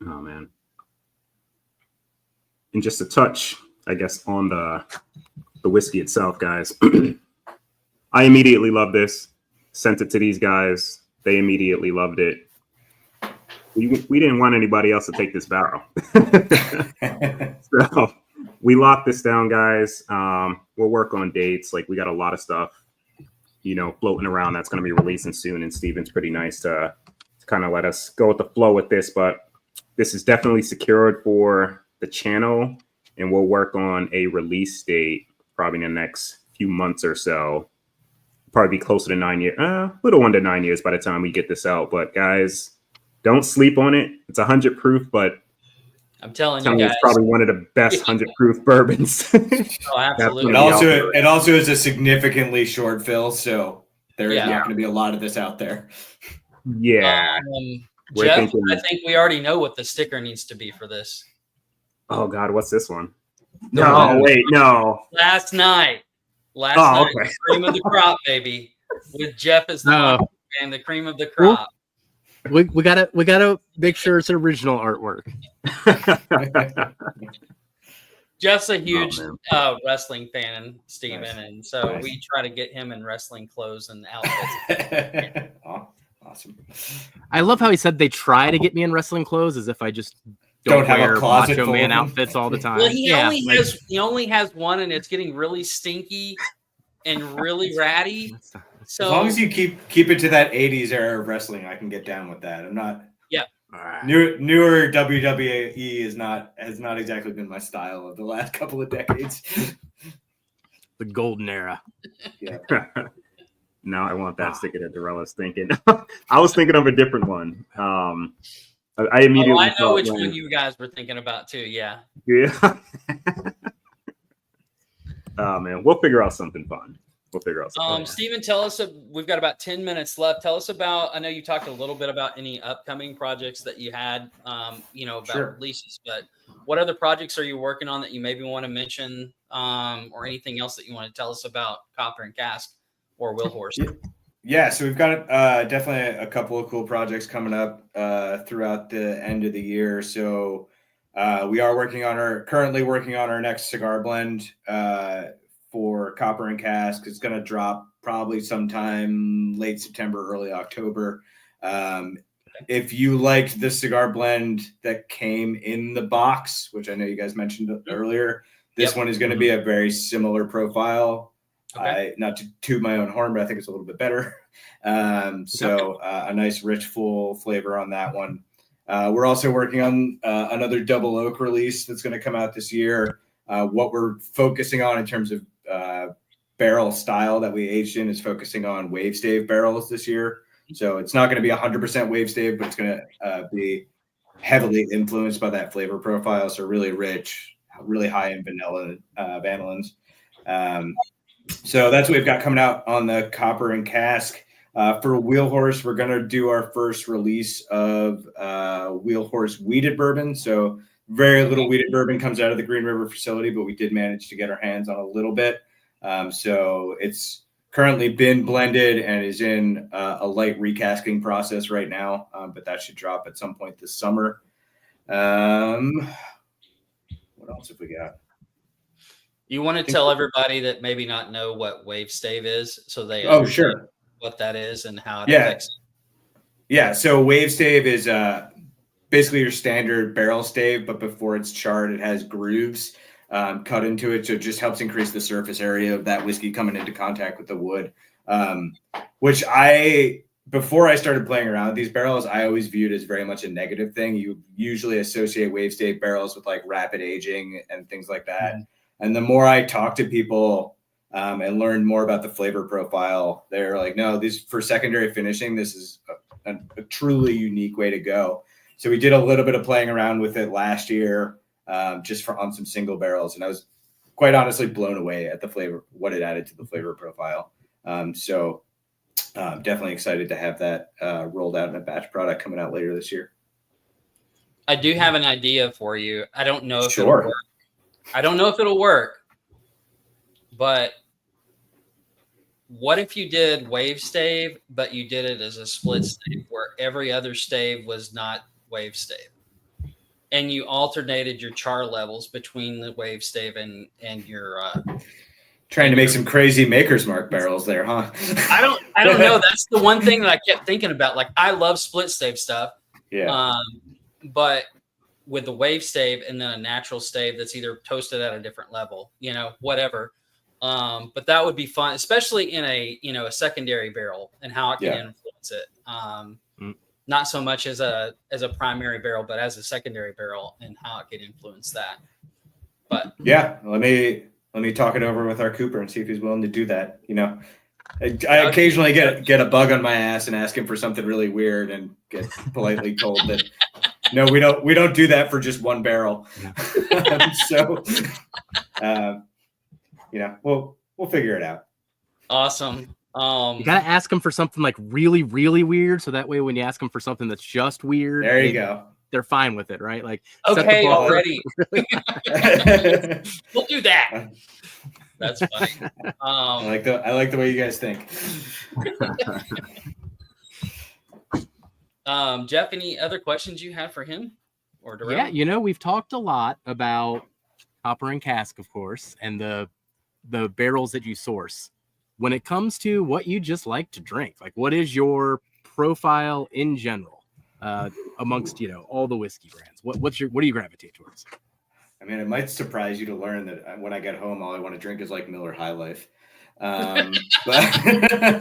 Oh, man. And just a touch, I guess, on the whiskey itself, guys. I immediately loved this. Sent it to these guys. They immediately loved it. We didn't want anybody else to take this barrel. So we locked this down, guys. We'll work on dates. Like, we got a lot of stuff, floating around that's going to be releasing soon. And Steven's pretty nice to kind of let us go with the flow with this. But this is definitely secured for the channel. And we'll work on a release date probably in the next few months or so. Probably be closer to 9 years, little under 9 years by the time we get this out. But guys, don't sleep on it. It's 100 proof, but I'm telling you guys, it's probably one of the best 100 proof bourbons. Oh, absolutely. It also is a significantly short fill, so there is not going to be a lot of this out there. Yeah. Jeff, I think we already know what the sticker needs to be for this. Oh God, what's this one? No, wait, no. Last night, okay. Cream of the crop, baby, with Jeff as the and the cream of the crop. We gotta make sure it's original artwork. Jeff's a huge wrestling fan, Steven, and so we try to get him in wrestling clothes and outfits. Awesome. I love how he said they try to get me in wrestling clothes as if I just don't have wear a closet Macho full Man of them. outfits all the time. Well, he only has one, and it's getting really stinky and really ratty. So as long as you keep it to that 80s era of wrestling, I can get down with that. I'm not. Yeah. Newer WWE has not exactly been my style of the last couple of decades. The golden era. Yeah. Now I want that sticker that Dorella's thinking. I was thinking of a different one. I immediately. I know which one you guys were thinking about too. Yeah. Yeah. Oh man, we'll figure out something fun. We'll figure out something. Steven, tell us, we've got about 10 minutes left. Tell us about, I know you talked a little bit about any upcoming projects that you had, about Sure. releases, but what other projects are you working on that you maybe want to mention, or anything else that you want to tell us about Copper and Cask or Wheelhorse? Yeah, so we've got definitely a couple of cool projects coming up throughout the end of the year. So we are currently working on our next cigar blend for Copper and Cask. It's going to drop probably sometime late September, early October. If you liked the cigar blend that came in the box, which I know you guys mentioned earlier, this one is going to be a very similar profile. Okay. Not to toot my own horn, but I think it's a little bit better. A nice, rich, full flavor on that one. We're also working on another double oak release that's going to come out this year. What we're focusing on in terms of barrel style that we aged in is focusing on wave stave barrels this year. So it's not going to be 100% wave stave, but it's going to be heavily influenced by that flavor profile. So really rich, really high in vanilla, vanillins. So that's what we've got coming out on the Copper and Cask. For Wheelhorse, we're going to do our first release of Wheelhorse weeded bourbon. So very little weeded bourbon comes out of the Green River facility, but we did manage to get our hands on a little bit. So it's currently been blended and is in a light recasking process right now, but that should drop at some point this summer. What else have we got? You want to tell everybody that maybe not know what wave stave is, so they sure, what that is and how it affects. Yeah, so wave stave is basically your standard barrel stave, but before it's charred, it has grooves cut into it, so it just helps increase the surface area of that whiskey coming into contact with the wood. Which before I started playing around with these barrels, I always viewed as very much a negative thing. You usually associate wave stave barrels with like rapid aging and things like that. Mm-hmm. And the more I talk to people and learn more about the flavor profile, they're like, no, this for secondary finishing, this is a truly unique way to go. So we did a little bit of playing around with it last year, just on some single barrels. And I was quite honestly blown away at the flavor, what it added to the flavor profile. Definitely excited to have that rolled out in a batch product coming out later this year. I do have an idea for you. I don't know if it'll work, but what if you did wave stave, but you did it as a split stave where every other stave was not wave stave, and you alternated your char levels between the wave stave and your trying to make some crazy Maker's Mark barrels there, huh? I don't know. That's the one thing that I kept thinking about. Like, I love split stave stuff. Yeah. But with the wave stave and then a natural stave that's either toasted at a different level, whatever. But that would be fun, especially in a secondary barrel and how it can influence it. Not so much as a primary barrel, but as a secondary barrel and how it can influence that. But yeah, let me talk it over with our Cooper and see if he's willing to do that. I occasionally get a bug on my ass and ask him for something really weird and get politely told that no, we don't do that for just one barrel. So we'll figure it out. Awesome. You gotta ask them for something like really, really weird, so that way when you ask them for something that's just weird, there you go. They're fine with it, right? Like, okay, already. We'll do that. That's funny. I like the way you guys think. Jeff, any other questions you have for him or Darrell? Yeah, we've talked a lot about Copper and Cask, of course, and the barrels that you source. When it comes to what you just like to drink, like what is your profile in general amongst all the whiskey brands? What do you gravitate towards? I mean, it might surprise you to learn that when I get home, all I want to drink is like Miller High Life. But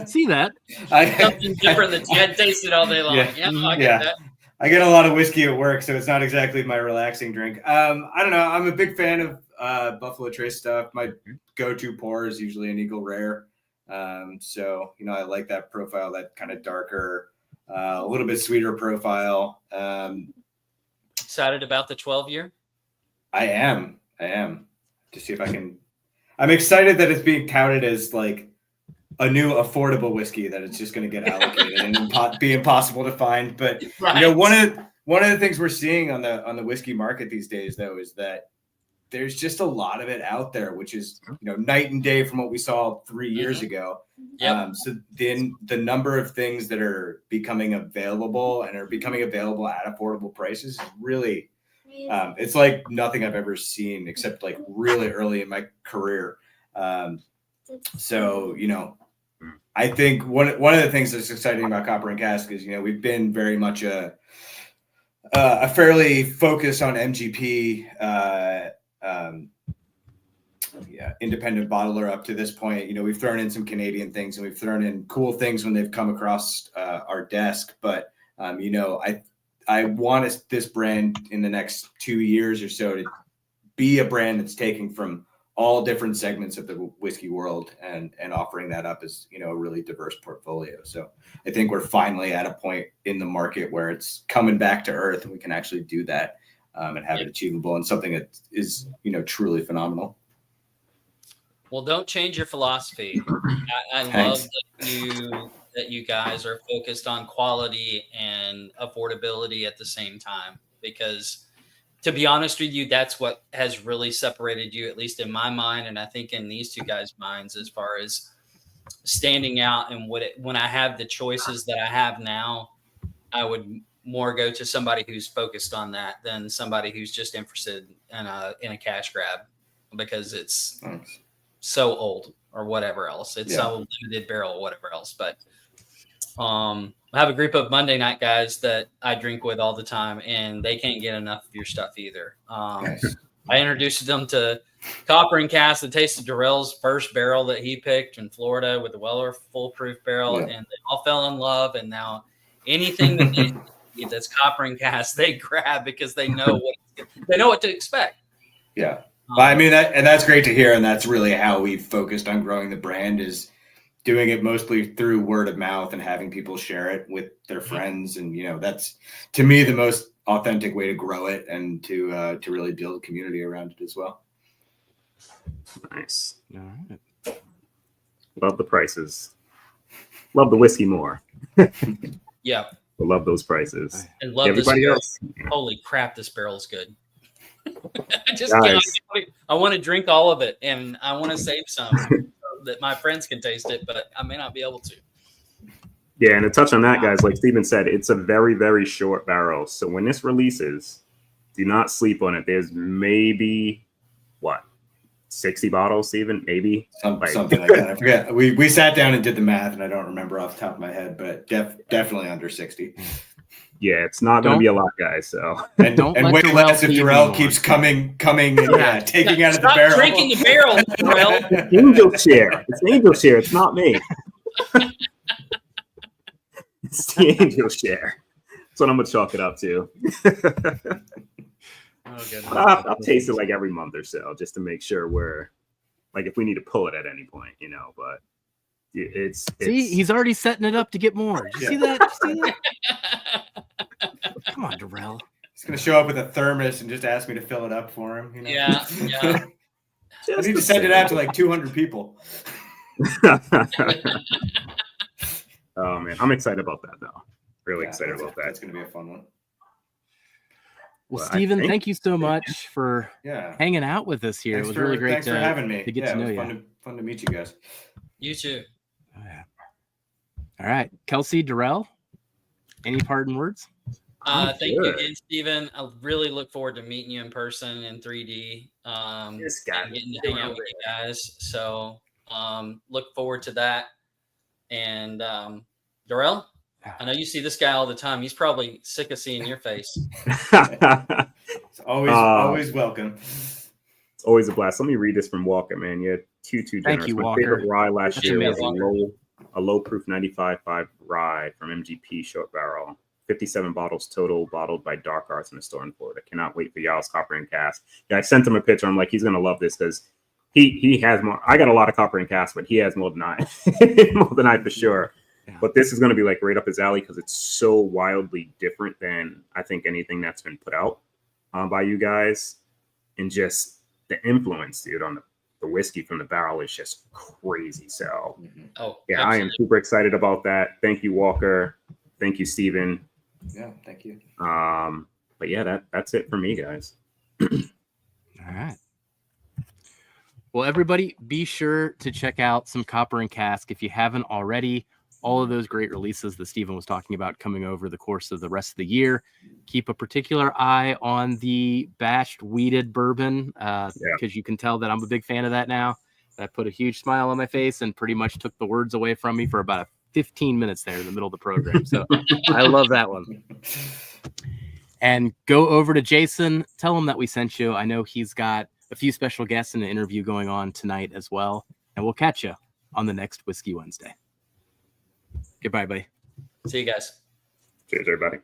see that something different that you had tasted all day long. Yeah, I get that. I get a lot of whiskey at work, so it's not exactly my relaxing drink. I don't know. I'm a big fan of Buffalo Trace stuff. My go-to pour is usually an Eagle Rare. So I like that profile, that kind of darker, a little bit sweeter profile. Excited about the 12-year? I am to see if I can. I'm excited that it's being touted as like a new affordable whiskey that it's just going to get allocated and be impossible to find. But Right. you know, one of the things we're seeing on the whiskey market these days, though, is that there's just a lot of it out there, which is, you know, night and day from what we saw 3 years ago. Yep. So then the number of things that are becoming available and are becoming available at affordable prices is really, it's like nothing I've ever seen except like really early in my career. So, you know, I think one of the things that's exciting about Copper and Cask is, you know, we've been very much a fairly focus on MGP, independent bottler up to this point. You know, we've thrown in some Canadian things and we've thrown in cool things when they've come across our desk. But, you know, I want this brand in the next 2 years or so to be a brand that's taking from all different segments of the whiskey world and offering that up as, you know, a really diverse portfolio. So I think we're finally at a point in the market where it's coming back to earth and we can actually do that and have it achievable and something that is, you know, truly phenomenal. Well, don't change your philosophy. I love that you guys are focused on quality and affordability at the same time, because to be honest with you, that's what has really separated you, at least in my mind, and I think in these two guys' minds, as far as standing out. And when I have the choices that I have now, I would more go to somebody who's focused on that than somebody who's just interested in a cash grab, because it's so old or whatever else. It's so limited barrel or whatever else. But I have a group of Monday night guys that I drink with all the time, and they can't get enough of your stuff either. Nice. I introduced them to Copper and Cask, the taste of Darrell's first barrel that he picked in Florida with the Weller Foolproof barrel, and they all fell in love. And now anything that they see that's Copper and Cask, they grab because they know what to expect. Yeah. But I mean, that's great to hear. And that's really how we've focused on growing the brand, is doing it mostly through word of mouth and having people share it with their friends. And, you know, that's, to me, the most authentic way to grow it and to really build a community around it as well. Nice. All right. Love the prices. Love the whiskey more. Yeah. But love those prices. And love everybody this else. Holy crap, this barrel is good. I just can't. I want to drink all of it, and I want to save some so that my friends can taste it, but I may not be able to. Yeah, and to touch on that, guys, like Steven said, it's a very, very short barrel. So when this releases, do not sleep on it. There's maybe, 60 bottles, Steven? Maybe? Something like that. I forget. We sat down and did the math, and I don't remember off the top of my head, but definitely under 60. Yeah, it's not going to be a lot, guys. So and way less if Darrell keeps coming and taking out of the barrel. Stop drinking the barrel, Darrell. It's Angel share. It's Angel share. It's not me. It's the Angel share. That's what I'm going to chalk it up to. I'll taste it like every month or so, just to make sure we're like, if we need to pull it at any point, you know. But it's see, he's already setting it up to get more. Did you see that? See that? Come on, Darrell. He's gonna show up with a thermos and just ask me to fill it up for him. You know? Yeah. I need to send it out to like 200 people. Oh man, I'm excited about that though. Really excited about that. That's gonna be a fun one. Well, Steven, thank you so much for hanging out with us here. It was really great for having me. To get to know you. Fun to meet you guys. You too. Oh, yeah. All right, Kelsey, Darrell, any parting words? Thank you again, Steven. I really look forward to meeting you in person in 3D. This guy getting to hang out with you guys. So look forward to that. And Darrell, I know you see this guy all the time. He's probably sick of seeing your face. It's always welcome. It's always a blast. Let me read this from Walker, man. You had too generous. Thank you, My Walker. favorite rye last year was Walker. a low proof 95.5 rye from MGP short barrel. 57 bottles total, bottled by Dark Arts in a store in Florida. Cannot wait for y'all's Copper and Cask. Yeah, I sent him a picture. I'm like, he's gonna love this because he has more. I got a lot of Copper and Cask, but he has more than I, more than I for sure. Yeah. But this is gonna be like right up his alley because it's so wildly different than I think anything that's been put out by you guys, and just the influence, dude, on the the whiskey from the barrel is just crazy. So Oh, yeah, I am super excited about that. Thank you, Walker. Thank you, Steven. Yeah, thank you. But yeah, that's it for me, guys. All right. Well, everybody, be sure to check out some Copper and Cask if you haven't already. All of those great releases that Stephen was talking about coming over the course of the rest of the year. Keep a particular eye on the bashed wheated bourbon because you can tell that I'm a big fan of that now. That put a huge smile on my face and pretty much took the words away from me for about 15 minutes there in the middle of the program. So I love that one. And go over to Jason, tell him that we sent you. I know he's got a few special guests in the interview going on tonight as well. And we'll catch you on the next Whiskey Wednesday. Goodbye, buddy. See you guys. Cheers, everybody.